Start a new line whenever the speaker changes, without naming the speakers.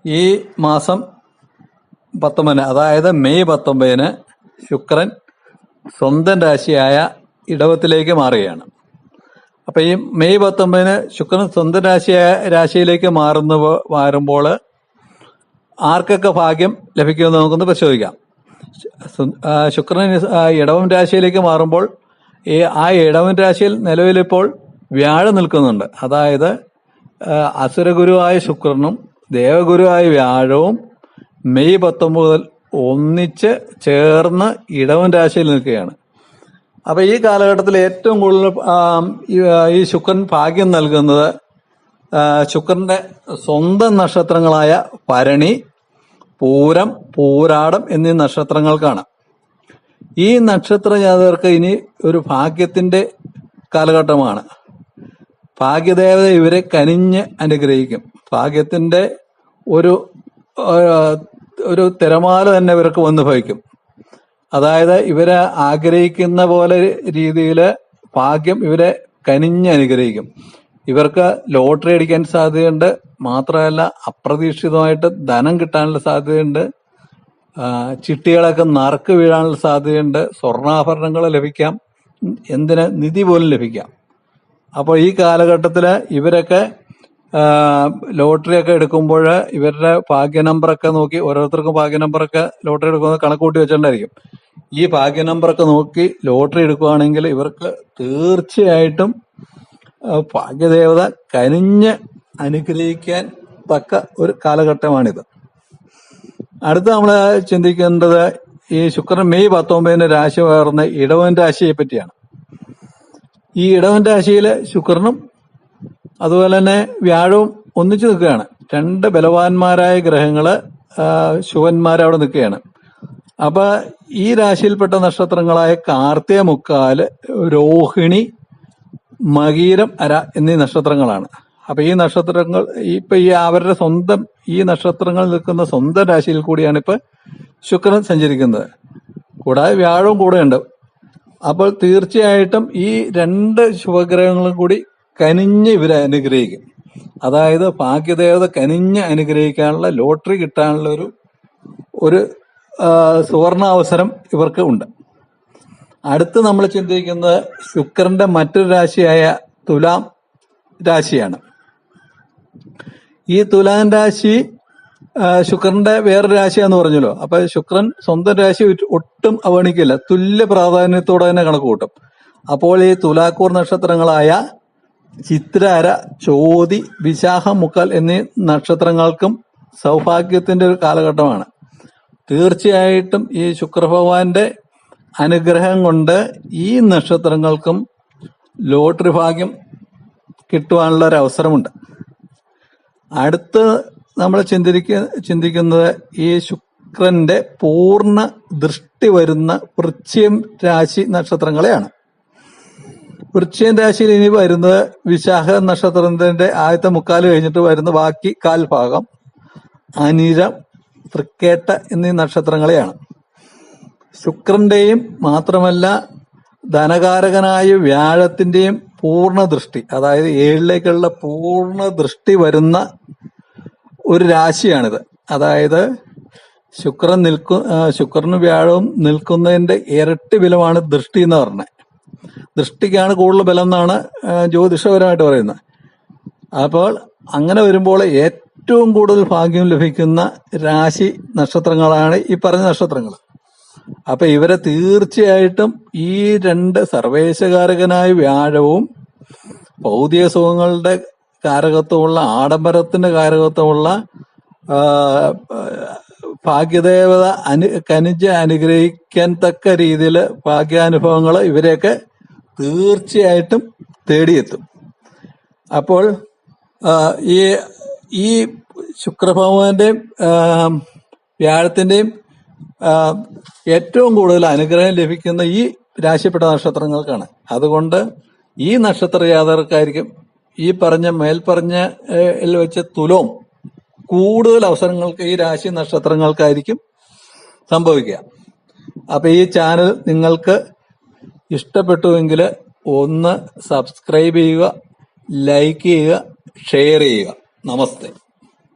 ഈ മാസം 19 അതായത് മെയ് 19 ശുക്രൻ സ്വന്തം രാശിയായ ഇടവത്തിലേക്ക് മാറുകയാണ്. അപ്പൊ ഈ മെയ് 19 ശുക്രൻ സ്വന്തം രാശിയിലേക്ക് മാറുമ്പോൾ ആർക്കൊക്കെ ഭാഗ്യം ലഭിക്കുമെന്ന് നമുക്കൊന്ന് പരിശോധിക്കാം. ശുക്രൻ ഇടവം രാശിയിലേക്ക് മാറുമ്പോൾ ആ ഇടവൻ രാശിയിൽ നിലവിലിപ്പോൾ വ്യാഴം നിൽക്കുന്നുണ്ട്. അതായത് അസുരഗുരുവായ ശുക്രനും ദേവഗുരുവായ വ്യാഴവും മെയ് 19 മുതൽ ഒന്നിച്ച് ചേർന്ന് ഇടവൻ രാശിയിൽ നിൽക്കുകയാണ്. അപ്പൊ ഈ കാലഘട്ടത്തിൽ ഏറ്റവും കൂടുതൽ ഈ ശുക്രൻ ഭാഗ്യം നൽകുന്നത് ശുക്രന്റെ സ്വന്തം നക്ഷത്രങ്ങളായ ഭരണി, പൂരം, പൂരാടം എന്നീ നക്ഷത്രങ്ങൾക്കാണ്. ഈ നക്ഷത്ര ജാതകർക്ക് ഇനി ഒരു ഭാഗ്യത്തിന്റെ കാലഘട്ടമാണ്. ഭാഗ്യദേവത ഇവരെ കനിഞ്ഞ് അനുഗ്രഹിക്കും. ഭാഗ്യത്തിന്റെ ഒരു തിരമാല തന്നെ ഇവർക്ക് വന്നു ഭവിക്കും. അതായത് ഇവരെ ആഗ്രഹിക്കുന്ന പോലെ രീതിയിൽ ഭാഗ്യം ഇവരെ കനിഞ്ഞ് അനുഗ്രഹിക്കും. ഇവർക്ക് ലോട്ടറി അടിക്കാൻ സാധ്യതയുണ്ട്. മാത്രമല്ല അപ്രതീക്ഷിതമായിട്ട് ധനം കിട്ടാനുള്ള സാധ്യതയുണ്ട്. ചിട്ടികളൊക്കെ നറുക്ക് വീഴാനുള്ള സാധ്യതയുണ്ട്. സ്വർണ്ണാഭരണങ്ങൾ ലഭിക്കാം. നിധി പോലും ലഭിക്കാം. അപ്പോൾ ഈ കാലഘട്ടത്തിൽ ഇവരൊക്കെ ലോട്ടറി ഒക്കെ എടുക്കുമ്പോൾ ഇവരുടെ ഭാഗ്യ നമ്പറൊക്കെ നോക്കി, ഓരോരുത്തർക്കും ഭാഗ്യ നമ്പറൊക്കെ ലോട്ടറി എടുക്കുന്നത് കണക്കൂട്ടി വെച്ചിട്ടുണ്ടായിരിക്കും. ഈ ഭാഗ്യ നമ്പറൊക്കെ നോക്കി ലോട്ടറി എടുക്കുകയാണെങ്കിൽ ഇവർക്ക് തീർച്ചയായിട്ടും ഭാഗ്യദേവത കനിഞ്ഞ് അനുഗ്രഹിക്കാൻ തക്ക ഒരു കാലഘട്ടമാണിത്. അടുത്ത നമ്മൾ ചിന്തിക്കേണ്ടത് ഈ ശുക്രൻ മെയ് 19 രാശി പകർന്ന ഇടവൻ രാശിയെ പറ്റിയാണ്. ഈ ഇടവൻ രാശിയിൽ ശുക്രനും അതുപോലെ തന്നെ വ്യാഴവും ഒന്നിച്ചു നിൽക്കുകയാണ്. രണ്ട് ബലവാന്മാരായ ഗ്രഹങ്ങള് ശുഭന്മാരവിടെ നിൽക്കുകയാണ്. അപ്പൊ ഈ രാശിയിൽപ്പെട്ട നക്ഷത്രങ്ങളായ കാർത്തിക മുക്കാല്, രോഹിണി, മകീരം, അര എന്നീ നക്ഷത്രങ്ങളാണ്. അപ്പൊ ഈ നക്ഷത്രങ്ങൾ ഇപ്പൊ അവരുടെ സ്വന്തം ഈ നക്ഷത്രങ്ങൾ നിൽക്കുന്ന സ്വന്തം രാശിയിൽ കൂടിയാണ് ഇപ്പൊ ശുക്രൻ സഞ്ചരിക്കുന്നത്. കൂടാതെ വ്യാഴവും കൂടെയുണ്ട്. അപ്പോൾ തീർച്ചയായിട്ടും ഈ രണ്ട് ശുഭഗ്രഹങ്ങളും കൂടി കനിഞ്ഞ് ഇവരെ അനുഗ്രഹിക്കും. അതായത് ഭാഗ്യദേവത കനിഞ്ഞ് അനുഗ്രഹിക്കാനുള്ള, ലോട്ടറി കിട്ടാനുള്ള ഒരു സുവർണാവസരം ഇവർക്ക് ഉണ്ട്. അടുത്ത് നമ്മൾ ചിന്തിക്കുന്നത് ശുക്രന്റെ മറ്റൊരു രാശിയായ തുലാം രാശിയാണ്. ഈ തുലാം രാശി ശുക്രന്റെ വേറൊരു രാശിയാന്ന് പറഞ്ഞല്ലോ. അപ്പൊ ശുക്രൻ സ്വന്തം രാശി ഒട്ടും അവഗണിക്കില്ല. തുല്യ പ്രാധാന്യത്തോടെ തന്നെ കണക്ക് കൂട്ടും. അപ്പോൾ ഈ തുലാക്കൂർ നക്ഷത്രങ്ങളായ ചിത്രാര, ചോതി, വിശാഖം, മുക്കാൽ എന്നീ നക്ഷത്രങ്ങൾക്കും സൗഭാഗ്യത്തിന്റെ ഒരു കാലഘട്ടമാണ്. തീർച്ചയായിട്ടും ഈ ശുക്രഭഗവാന്റെ അനുഗ്രഹം കൊണ്ട് ഈ നക്ഷത്രങ്ങൾക്കും ലോട്ടറി ഭാഗ്യം കിട്ടുവാനുള്ള ഒരു അവസരമുണ്ട്. അടുത്ത് നമ്മൾ ചിന്തിക്കുന്നത് ഈ ശുക്രന്റെ പൂർണ്ണ ദൃഷ്ടി വരുന്ന വൃശ്ചികം രാശി നക്ഷത്രങ്ങളെയാണ്. വൃശ്ചികം രാശിയിൽ ഇനി വരുന്നത് വിശാഖ നക്ഷത്രത്തിന്റെ ആദ്യത്തെ മുക്കാല് കഴിഞ്ഞിട്ട് വരുന്ന ബാക്കി കാൽഭാഗം അനിരം, തൃക്കേട്ട എന്നീ നക്ഷത്രങ്ങളെയാണ്. ശുക്രന്റെയും മാത്രമല്ല ധനകാരകനായ വ്യാഴത്തിന്റെയും പൂർണ്ണ ദൃഷ്ടി, അതായത് 7ലേക്കുള്ള പൂർണ്ണ ദൃഷ്ടി വരുന്ന ഒരു രാശിയാണിത്. അതായത് ശുക്രനും വ്യാഴവും നിൽക്കുന്നതിന്റെ ഇരട്ടി ബലമാണ് ദൃഷ്ടി എന്ന് പറഞ്ഞത്. ദൃഷ്ടിക്കാണ് കൂടുതൽ ബലം എന്നാണ് ജ്യോതിഷപരമായിട്ട് പറയുന്നത്. അപ്പോൾ അങ്ങനെ വരുമ്പോൾ ഏറ്റവും കൂടുതൽ ഭാഗ്യം ലഭിക്കുന്ന രാശി നക്ഷത്രങ്ങളാണ് ഈ പറഞ്ഞ നക്ഷത്രങ്ങൾ. അപ്പൊ ഇവരെ തീർച്ചയായിട്ടും ഈ രണ്ട് സർവേശകാരകനായ വ്യാഴവും ഭൗതിക സുഖങ്ങളുടെ കാരകത്വമുള്ള, ആഡംബരത്തിന്റെ കാരകത്വമുള്ള ഭാഗ്യദേവത കനിഞ്ഞ് അനുഗ്രഹിക്കാൻ തക്ക രീതിയിൽ ഭാഗ്യാനുഭവങ്ങൾ ഇവരെയൊക്കെ തീർച്ചയായിട്ടും തേടിയെത്തും. അപ്പോൾ ഈ ശുക്രഭഗവാന്റെയും വ്യാഴത്തിന്റെയും ഏറ്റവും കൂടുതൽ അനുഗ്രഹം ലഭിക്കുന്ന ഈ രാശിപ്പെട്ട നക്ഷത്രങ്ങൾക്കാണ്. അതുകൊണ്ട് ഈ നക്ഷത്ര ജാതകർക്കായിരിക്കും ഈ മേൽപ്പറഞ്ഞ വെച്ച് തുലവും കൂടുതൽ അവസരങ്ങൾക്ക് ഈ രാശി നക്ഷത്രങ്ങൾക്കായിരിക്കും സംഭവിക്കുക. അപ്പൊ ഈ ചാനൽ നിങ്ങൾക്ക് ഇഷ്ടപ്പെട്ടുവെങ്കിൽ ഒന്ന് സബ്സ്ക്രൈബ് ചെയ്യുക, ലൈക്ക് ചെയ്യുക, ഷെയർ ചെയ്യുക. നമസ്തേ.